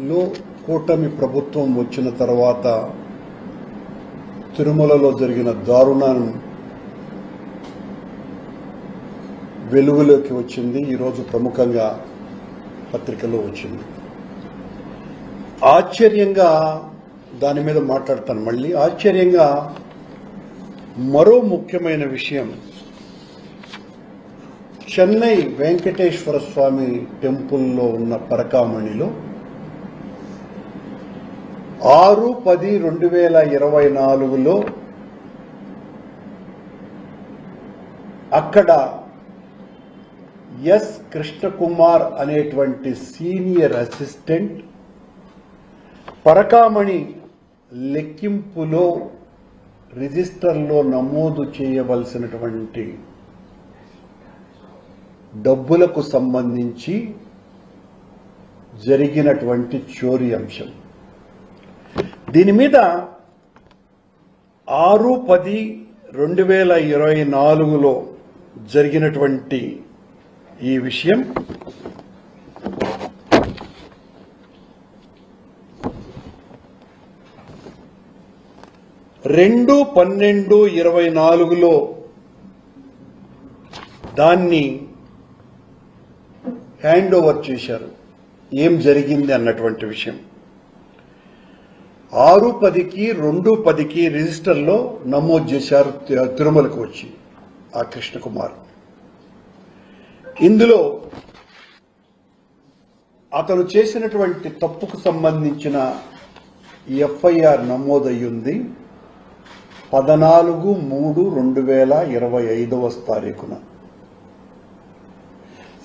లో కూటమి ప్రభుత్వం వచ్చిన తర్వాత తిరుమలలో జరిగిన దారుణాన్ని వెలుగులోకి వచ్చింది. ఈరోజు ప్రముఖంగా పత్రికలో వచ్చింది. ఆశ్చర్యంగా దాని మీద మాట్లాడతాను. మళ్ళీ ఆశ్చర్యంగా మరో ముఖ్యమైన విషయం, చెన్నై వెంకటేశ్వర స్వామి టెంపుల్లో ఉన్న పరకామణిలో 6/10/2024లో అక్కడ ఎస్ కృష్ణకుమార్ అనేటువంటి సీనియర్ అసిస్టెంట్ పరకామణి లెక్కింపులో రిజిస్టర్లో నమోదు చేయవలసినటువంటి డబ్బులకు సంబంధించి జరిగినటువంటి చోరీ అంశం. దీని మీద 6/10/2024లో జరిగినటువంటి ఈ విషయం రెండు 12/24లో దాన్ని హ్యాండ్ ఓవర్ చేశారు. ఏం జరిగింది అన్నటువంటి విషయం 6/10కి 2/10కి రిజిస్టర్లో నమోదు చేశారు తిరుమలకు వచ్చి ఆ కృష్ణకుమార్. ఇందులో అతను చేసినటువంటి తప్పుకు సంబంధించిన ఎఫ్ఐఆర్ నమోదయ్యింది 14/3/2025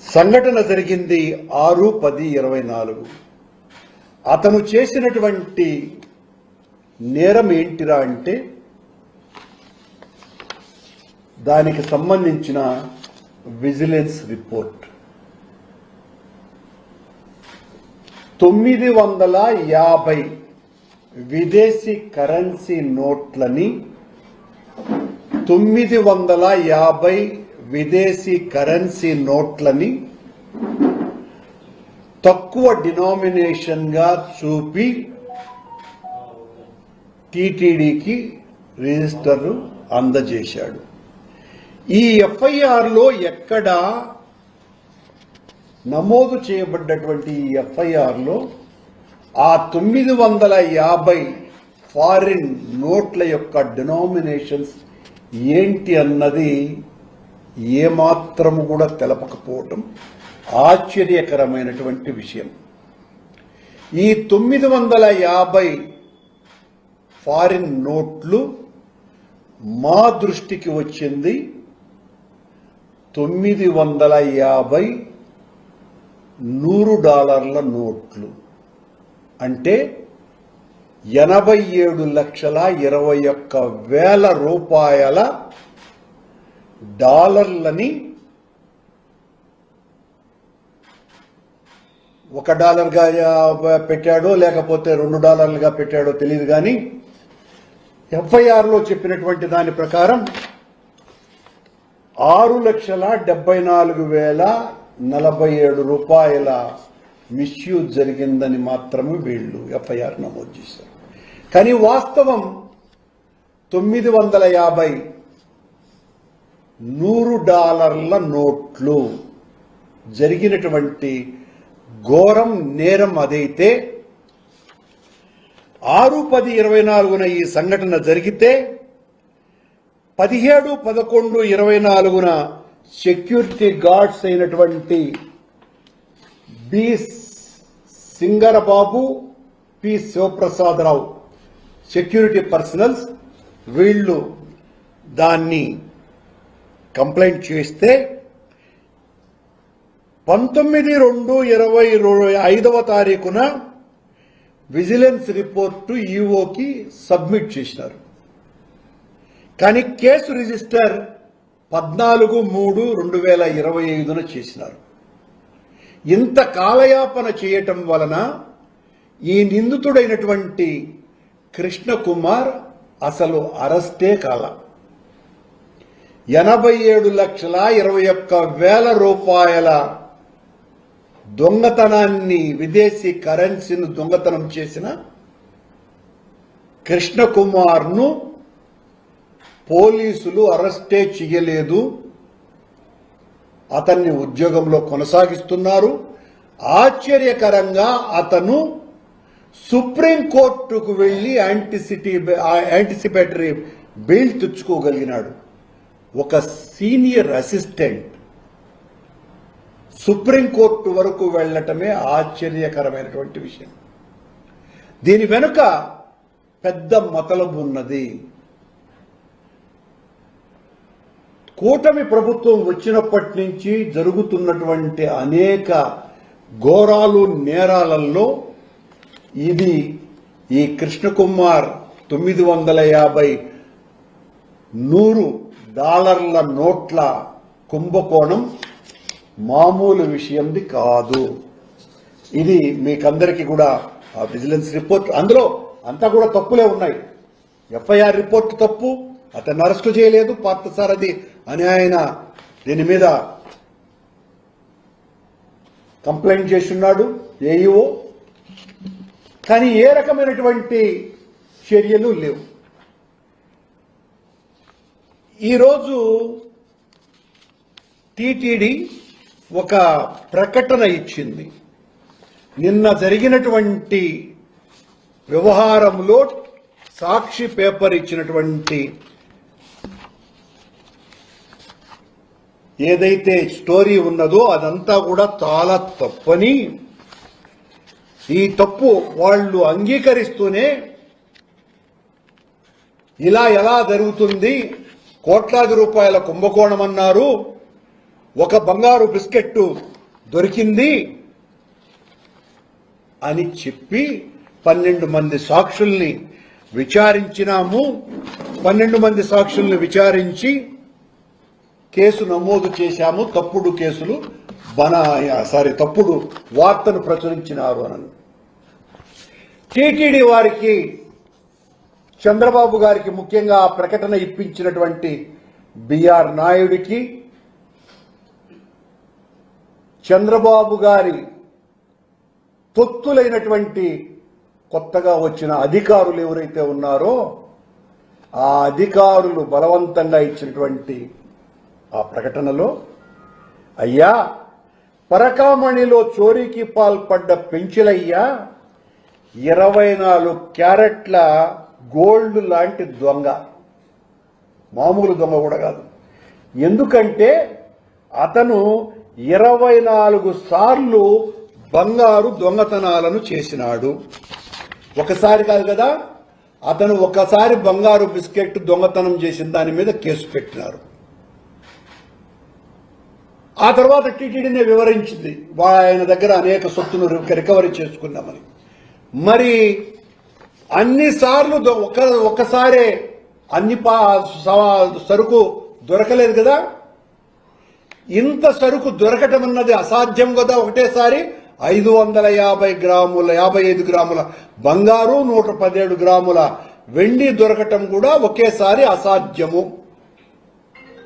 సంఘటన జరిగింది 6/10/24. అతను చేసినటువంటి నేరం ఏంటిరా అంటే దానికి సంబంధించిన విజిలెన్స్ రిపోర్ట్ 950 విదేశీ కరెన్సీ నోట్లని 950 విదేశీ కరెన్సీ నోట్లని తక్కువ డినామినేషన్ గా చూపి టీటీడీకి రిజిస్టర్ అందజేశాడు. ఈ ఎఫ్ఐఆర్ లో ఎక్కడ నమోదు చేయబడ్డటువంటి ఈ ఎఫ్ఐఆర్ లో ఆ 950 ఫారిన్ నోట్ల యొక్క డినామినేషన్స్ ఏంటి అన్నది ఏమాత్రము కూడా తెలపకపోవటం ఆశ్చర్యకరమైనటువంటి విషయం. ఈ 950 ఫారిన్ నోట్లు మా దృష్టికి వచ్చింది $950 $100 నోట్లు, అంటే 87,21,000 రూపాయల డాలర్లని $1గా పెట్టాడో లేకపోతే $2గా పెట్టాడో తెలియదు. కానీ ఎఫ్ఐఆర్లో చెప్పినటువంటి దాని ప్రకారం 6,74,047 రూపాయల మిస్యూజ్ జరిగిందని మాత్రమే వీళ్ళు ఎఫ్ఐఆర్ నమోదు చేశారు. కానీ వాస్తవం 950 $100 నోట్లు జరిగినటువంటి ఘోరం నేరం అదైతే 6/10/24 ఈ సంఘటన జరిగితే 17/11/24 సెక్యూరిటీ గార్డ్స్ అయినటువంటి B Singarababu, P Sivaprasada Rao security personnels వీళ్ళు దాన్ని కంప్లైంట్ చేస్తే 19/2/25 విజిలెన్స్ రిపోర్టు ఈఓకి సబ్మిట్ చేసినారు. కానీ కేసు రిజిస్టర్ 14/3/2025 చేసినారు. ఇంత కాలయాపన చేయటం వలన ఈ నిందితుడైనటువంటి కృష్ణకుమార్ అసలు అరెస్టే కాల. 87,21,000 రూపాయల దొంగతనాన్ని, విదేశీ కరెన్సీని దొంగతనం చేసిన కృష్ణకుమార్ను పోలీసులు అరెస్టే చేయలేదు. అతన్ని ఉద్యోగంలో కొనసాగిస్తున్నారు. ఆశ్చర్యకరంగా అతను సుప్రీంకోర్టుకు వెళ్లి యాంటిసిపేటరీ బెయిల్ తెచ్చుకోగలిగినాడు. ఒక సీనియర్ అసిస్టెంట్ సుప్రీంకోర్టు వరకు వెళ్లటమే ఆశ్చర్యకరమైనటువంటి విషయం. దీని వెనుక పెద్ద మతలబు ఉన్నది. కూటమి ప్రభుత్వం వచ్చినప్పటి నుంచి జరుగుతున్నటువంటి అనేక ఘోరాలు, నేరాలలో ఇది ఈ కృష్ణకుమార్ $950 నోట్ల కుంభకోణం మామూలు విషయంది కాదు. ఇది మీకందరికీ కూడా ఆ విజిలెన్స్ రిపోర్ట్, అందులో అంతా కూడా తప్పులే ఉన్నాయి. ఎఫ్ఐఆర్ రిపోర్ట్ తప్పు, అతన్ని అరెస్టు చేయలేదు పార్థసారథి అని ఆయన దీని మీద కంప్లైంట్ చేస్తున్నాడు ఏఈఓ. కానీ ఏ రకమైనటువంటి చర్యలు లేవు. ఈరోజు టీటీడీ ఒక ప్రకటన ఇచ్చింది. నిన్న జరిగినటువంటి వ్యవహారంలో సాక్షి పేపర్ ఇచ్చినటువంటి ఏదైతే స్టోరీ ఉన్నదో అదంతా కూడా చాలా తప్పని, ఈ తప్పు వాళ్ళు అంగీకరిస్తూనే ఇలా ఎలా జరుగుతుంది, కోట్లాది రూపాయల కుంభకోణం అన్నారు, ఒక బంగారు బిస్కెట్ దొరికింది అని చెప్పి 12 మంది సాక్షుల్ని విచారించినాము. 12 మంది సాక్షుల్ని విచారించి కేసు నమోదు చేశాము. తప్పుడు కేసులు తప్పుడు వార్తను ప్రచురించినారు అని టీటీడీ వారికి, చంద్రబాబు గారికి, ముఖ్యంగా ఆ ప్రకటన ఇప్పించినటువంటి బిఆర్ నాయుడికి, చంద్రబాబు గారి తొత్తులైనటువంటి కొత్తగా వచ్చిన అధికారులు ఎవరైతే ఉన్నారో ఆ అధికారులు బలవంతంగా ఇచ్చినటువంటి ఆ ప్రకటనలో, అయ్యా పరకామణిలో చోరీకి పాల్పడ్డ పెంచులయ్యా 24 క్యారెట్ల గోల్డ్ లాంటి దొంగ, మామూలు దొంగ కూడా కాదు. ఎందుకంటే అతను 24 సార్లు బంగారు దొంగతనాలను చేసినాడు. ఒకసారి కాదు కదా, అతను ఒకసారి బంగారు బిస్కెట్ దొంగతనం చేసిన దాని మీద కేసు పెట్టినారు. ఆ తర్వాత టీటీడీనే వివరించింది ఆయన దగ్గర అనేక సొత్తును రికవరీ చేసుకున్నామని. మరి అన్నిసార్లు ఒక్కసారే అన్ని సరుకు దొరకలేదు కదా, ఇంత సరుకు దొరకటం అన్నది అసాధ్యం కదా. ఒకటేసారి 555 గ్రాముల బంగారు, 117 గ్రాముల వెండి దొరకటం కూడా ఒకేసారి అసాధ్యము.